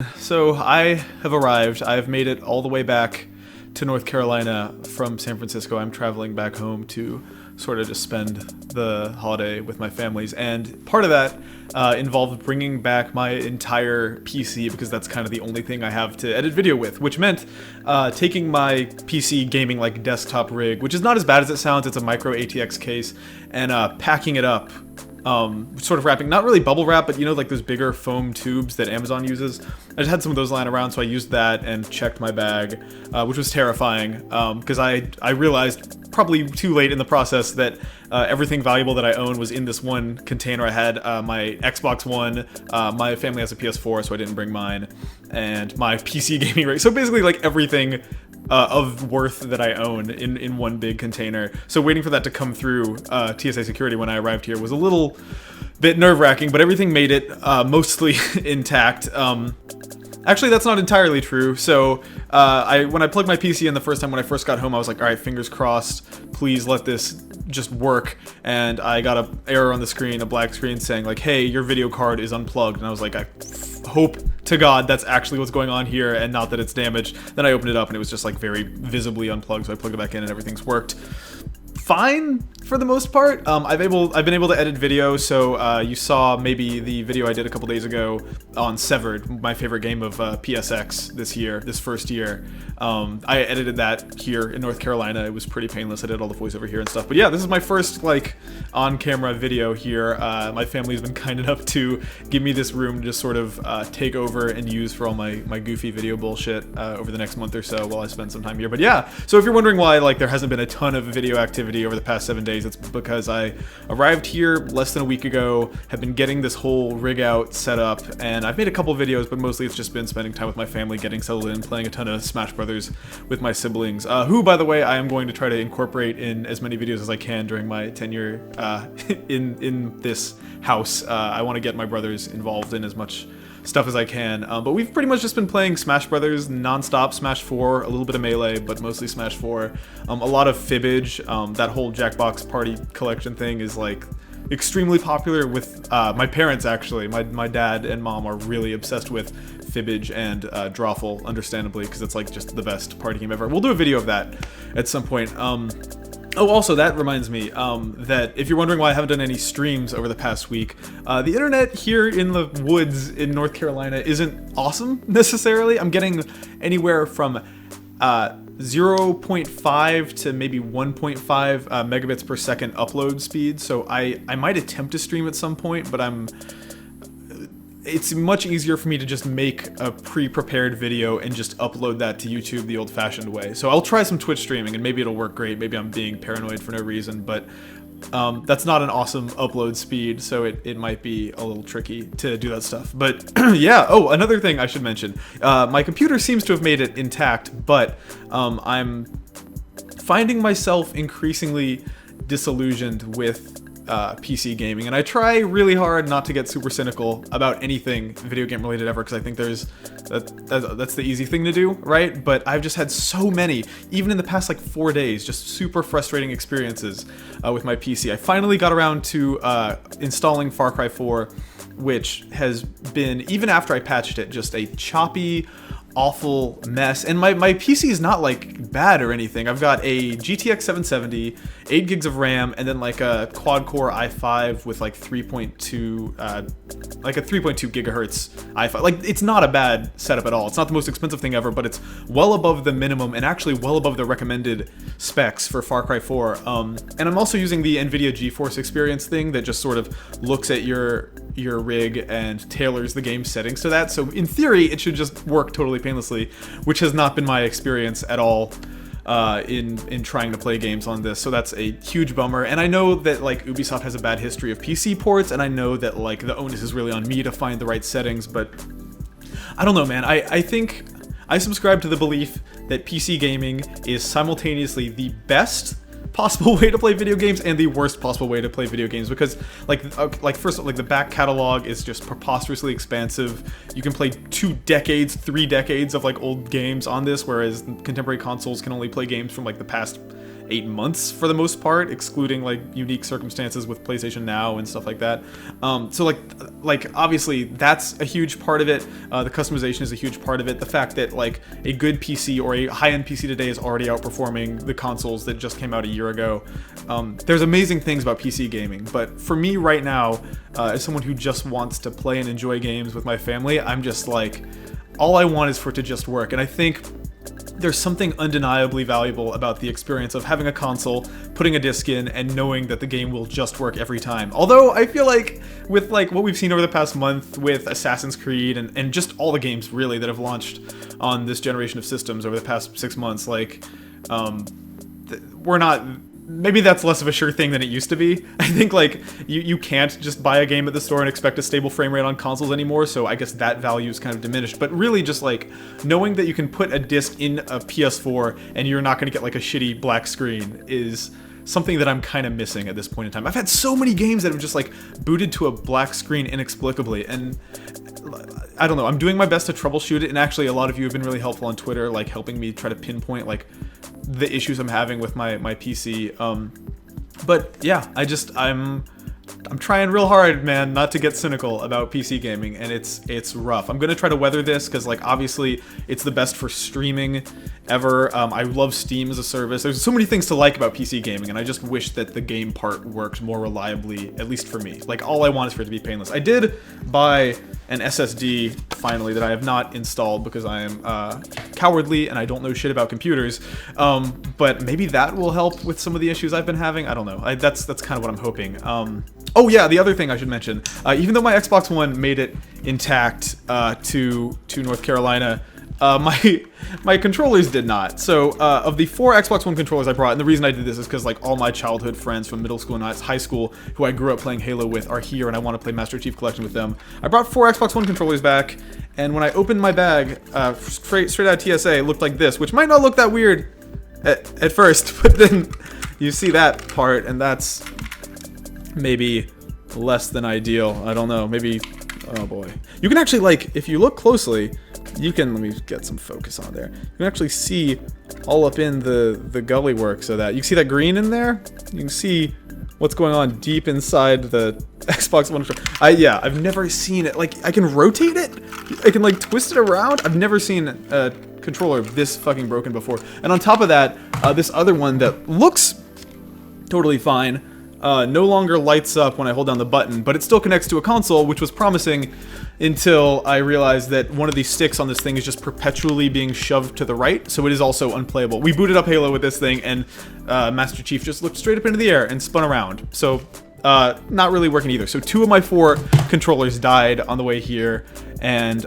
So I have arrived. I have made it all the way back to North Carolina from San Francisco. I'm traveling back home to sort of just spend the holiday with my families, and part of that involved bringing back my entire PC because that's kind of the only thing I have to edit video with, which meant taking my PC gaming like desktop rig, which is not as bad as it sounds. It's a micro ATX case, and packing it up. Sort of wrapping, not really bubble wrap, but you know, like those bigger foam tubes that Amazon uses. I just had some of those lying around, so I used that and checked my bag, which was terrifying, because I realized probably too late in the process that everything valuable that I own was in this one container. I had my Xbox One, my family has a PS4, so I didn't bring mine, and my PC gaming rig. So basically, like everything of worth that I own in one big container. So waiting for that to come through TSA security when I arrived here was a little bit nerve-wracking, but everything made it mostly intact. Actually, that's not entirely true. So when I plugged my PC in the first time when I first got home, I was like, all right, fingers crossed, please let this just work. And I got an error on the screen, a black screen saying like, hey, your video card is unplugged. And I was like, I hope to God that's actually what's going on here and not that it's damaged. Then I opened it up and it was just like very visibly unplugged, so I plugged it back in and everything's worked fine for the most part. I've been able to edit video, so you saw maybe the video I did a couple days ago on Severed, my favorite game of PSX this first year. I edited that here in North Carolina. It was pretty painless. I did all the voiceover here and stuff. But yeah, this is my first like on-camera video here. My family's been kind enough to give me this room to just sort of take over and use for all my goofy video bullshit over the next month or so while I spend some time here. But yeah, so if you're wondering why like there hasn't been a ton of video activity over the past 7 days, it's because I arrived here less than a week ago, have been getting this whole rig out set up, and I've made a couple videos, but mostly it's just been spending time with my family, getting settled in, playing a ton of Smash Brothers with my siblings, who, by the way, I am going to try to incorporate in as many videos as I can during my tenure in this house. I want to get my brothers involved in as much stuff as I can, but we've pretty much just been playing Smash Brothers non-stop, Smash 4, a little bit of Melee, but mostly Smash 4, a lot of Fibbage. That whole Jackbox Party collection thing is like extremely popular with my parents, actually. My dad and mom are really obsessed with Fibbage and Drawful, understandably, because it's like just the best party game ever. We'll do a video of that at some point. Oh, also, that reminds me that if you're wondering why I haven't done any streams over the past week, the internet here in the woods in North Carolina isn't awesome, necessarily. I'm getting anywhere from 0.5 to maybe 1.5 megabits per second upload speed, so I might attempt to stream at some point, but it's much easier for me to just make a pre-prepared video and just upload that to YouTube the old-fashioned way. So I'll try some Twitch streaming and maybe it'll work great. Maybe I'm being paranoid for no reason, but that's not an awesome upload speed, so it might be a little tricky to do that stuff. But yeah, oh, another thing I should mention. My computer seems to have made it intact, but I'm finding myself increasingly disillusioned with PC gaming, and I try really hard not to get super cynical about anything video game related ever, because I think that's the easy thing to do, right? But I've just had so many, even in the past like 4 days, just super frustrating experiences with my PC. I finally got around to installing Far Cry 4, which has been, even after I patched it, just a choppy, awful mess. And my PC is not like bad or anything. I've got a GTX 770, 8 gigs of RAM, and then like a quad core i5 with like 3.2 gigahertz i5. Like, it's not a bad setup at all. It's not the most expensive thing ever, but it's well above the minimum and actually well above the recommended specs for Far Cry 4. And I'm also using the NVIDIA GeForce Experience thing that just sort of looks at your rig and tailors the game settings to that. So in theory, it should just work totally painlessly, which has not been my experience at all in trying to play games on this. So that's a huge bummer. And I know that like Ubisoft has a bad history of PC ports, and I know that like the onus is really on me to find the right settings, but I don't know, man. I think I subscribe to the belief that PC gaming is simultaneously the best possible way to play video games and the worst possible way to play video games, because first, the back catalog is just preposterously expansive. You can play 2 decades, 3 decades of like old games on this, whereas contemporary consoles can only play games from like the past 8 months for the most part, excluding like unique circumstances with PlayStation Now and stuff like that. So like obviously that's a huge part of it. The customization is a huge part of it. The fact that like a good PC or a high-end PC today is already outperforming the consoles that just came out a year ago. There's amazing things about PC gaming, but for me right now, as someone who just wants to play and enjoy games with my family, I'm just like, all I want is for it to just work. And I think there's something undeniably valuable about the experience of having a console, putting a disc in, and knowing that the game will just work every time. Although I feel like with like what we've seen over the past month with Assassin's Creed and just all the games really that have launched on this generation of systems over the past 6 months, like we're not. Maybe that's less of a sure thing than it used to be. I think like you can't just buy a game at the store and expect a stable frame rate on consoles anymore, so I guess that value is kind of diminished. But really just like knowing that you can put a disc in a PS4 and you're not going to get like a shitty black screen is something that I'm kind of missing at this point in time. I've had so many games that have just like booted to a black screen inexplicably, and I don't know, I'm doing my best to troubleshoot it, and actually a lot of you have been really helpful on Twitter, like helping me try to pinpoint like the issues I'm having with my PC. But yeah, I'm trying real hard, man, not to get cynical about PC gaming, and it's rough. I'm gonna try to weather this because, like, obviously it's the best for streaming ever. I love Steam as a service. There's so many things to like about PC gaming, and I just wish that the game part worked more reliably, at least for me. Like, all I want is for it to be painless. I did buy an SSD finally that I have not installed because I am cowardly and I don't know shit about computers. But maybe that will help with some of the issues I've been having. I don't know. That's kind of what I'm hoping. Oh yeah, the other thing I should mention, even though my Xbox One made it intact to North Carolina, my controllers did not. So of the 4 Xbox One controllers I brought, and the reason I did this is because like all my childhood friends from middle school and high school who I grew up playing Halo with are here, and I want to play Master Chief Collection with them. I brought 4 Xbox One controllers back, and when I opened my bag, straight out of TSA, it looked like this, which might not look that weird at first, but then you see that part, and that's maybe less than ideal. I don't know, maybe, oh boy. You can actually, like, if you look closely, you can, let me get some focus on there. You can actually see all up in the gully work, so that you can see that green in there. You can see what's going on deep inside the Xbox One. Yeah, I've never seen it. Like, I can rotate it. I can like twist it around. I've never seen a controller this fucking broken before. And on top of that, this other one that looks totally fine no longer lights up when I hold down the button, but it still connects to a console, which was promising until I realized that one of these sticks on this thing is just perpetually being shoved to the right, so it is also unplayable. We booted up Halo with this thing, and Master Chief just looked straight up into the air and spun around. So, not really working either. So 2 of my 4 controllers died on the way here, and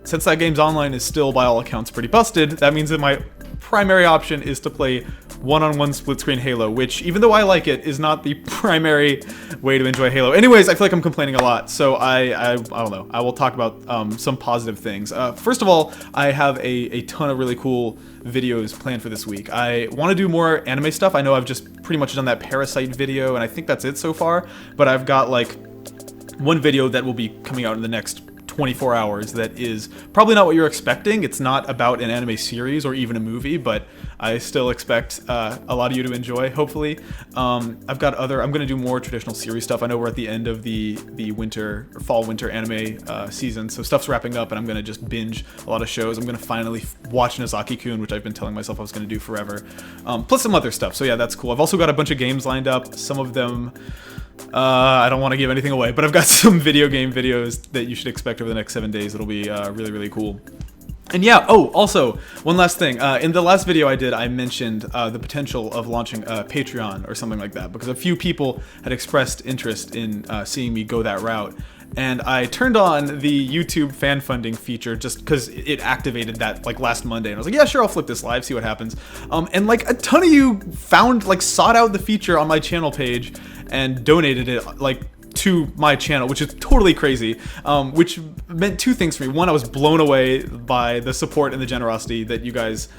since that game's online is still, by all accounts, pretty busted, that means that my primary option is to play one-on-one split-screen Halo, which, even though I like it, is not the primary way to enjoy Halo. Anyways, I feel like I'm complaining a lot, so I don't know. I will talk about some positive things. First of all, I have a ton of really cool videos planned for this week. I want to do more anime stuff. I know I've just pretty much done that Parasite video, and I think that's it so far, but I've got, like, one video that will be coming out in the next 24 hours that is probably not what you're expecting. It's not about an anime series or even a movie, but I still expect a lot of you to enjoy, hopefully. I've got I'm gonna do more traditional series stuff. I know we're at the end of the fall-winter anime season, so stuff's wrapping up, and I'm gonna just binge a lot of shows. I'm gonna finally watch Nozaki-kun, which I've been telling myself I was gonna do forever, plus some other stuff, so yeah, that's cool. I've also got a bunch of games lined up. Some of them I don't want to give anything away, but I've got some video game videos that you should expect over the next 7 days. It'll be really, really cool. And yeah, oh, also, one last thing. In the last video I did, I mentioned the potential of launching a Patreon or something like that, because a few people had expressed interest in seeing me go that route. And I turned on the YouTube fan funding feature just because it activated that like last Monday, and I was like, yeah, sure, I'll flip this live, see what happens. And like a ton of you sought out the feature on my channel page and donated it like to my channel, which is totally crazy, which meant 2 things for me. One, I was blown away by the support and the generosity that you guys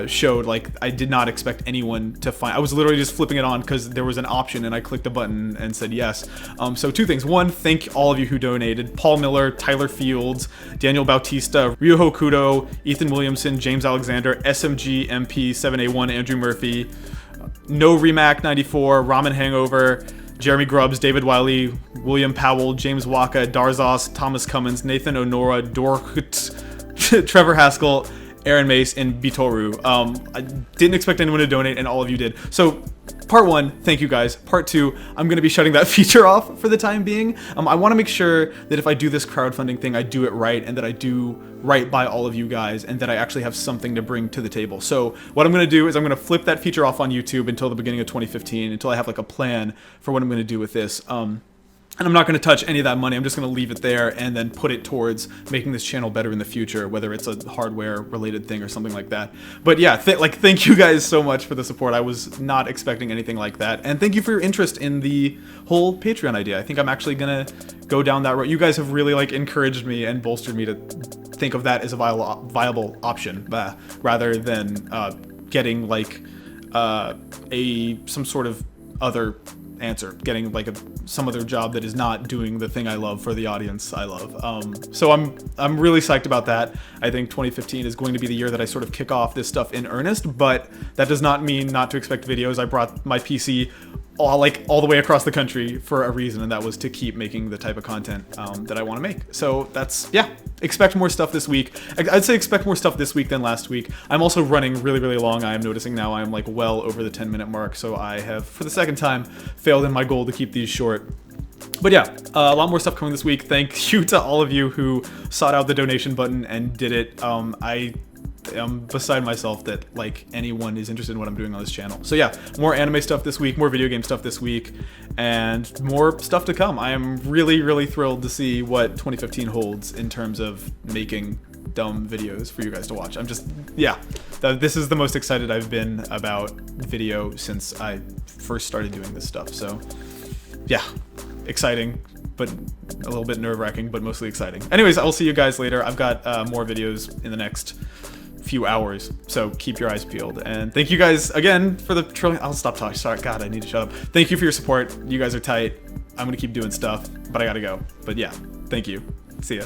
showed. Like, I did not expect anyone to find. I was literally just flipping it on because there was an option, and I clicked a button and said yes. So 2 things. One, thank all of you who donated: Paul Miller, Tyler Fields, Daniel Bautista, Ryuho Kudo, Ethan Williamson, James Alexander, SMG MP 7A1, Andrew Murphy, No Remac 94, Ramen Hangover, Jeremy Grubbs, David Wiley, William Powell, James Waka, Darzos, Thomas Cummins, Nathan Onora, Dorkut, Trevor Haskell, Aaron Mace, and Bitoru. I didn't expect anyone to donate, and all of you did. So, part one, thank you guys. Part two, I'm going to be shutting that feature off for the time being. I want to make sure that if I do this crowdfunding thing, I do it right, and that I do right by all of you guys, and that I actually have something to bring to the table. So what I'm going to do is I'm going to flip that feature off on YouTube until the beginning of 2015, until I have like a plan for what I'm going to do with this. And I'm not going to touch any of that money. I'm just going to leave it there and then put it towards making this channel better in the future, whether it's a hardware related thing or something like that. But yeah, thank you guys so much for the support. I was not expecting anything like that. And thank you for your interest in the whole Patreon idea. I think I'm actually going to go down that road. You guys have really like encouraged me and bolstered me to think of that as a viable option, rather than getting like some sort of other answer, getting like some other job that is not doing the thing I love for the audience I love. So I'm really psyched about that. I think 2015 is going to be the year that I sort of kick off this stuff in earnest, but that does not mean not to expect videos. I brought my PC all the way across the country for a reason, and that was to keep making the type of content that I want to make. So that's, yeah, expect more stuff this week. I'd say expect more stuff this week than last week. I'm also running really, really long. I am noticing now I'm like well over the 10-minute mark, so I have, for the second time, failed in my goal to keep these short. But yeah, a lot more stuff coming this week. Thank you to all of you who sought out the donation button and did it. I am beside myself that like anyone is interested in what I'm doing on this channel. So yeah, more anime stuff this week, more video game stuff this week, and more stuff to come. I am really, really thrilled to see what 2015 holds in terms of making dumb videos for you guys to watch. I'm just, yeah, this is the most excited I've been about video since I first started doing this stuff. So yeah, exciting, but a little bit nerve-wracking, but mostly exciting. Anyways, I'll see you guys later. I've got more videos in the next few hours, so keep your eyes peeled. And thank you guys again for the trillion. I'll stop talking. Sorry, God, I need to shut up. Thank you for your support. You guys are tight. I'm gonna keep doing stuff, but I gotta go. But yeah, thank you. See ya.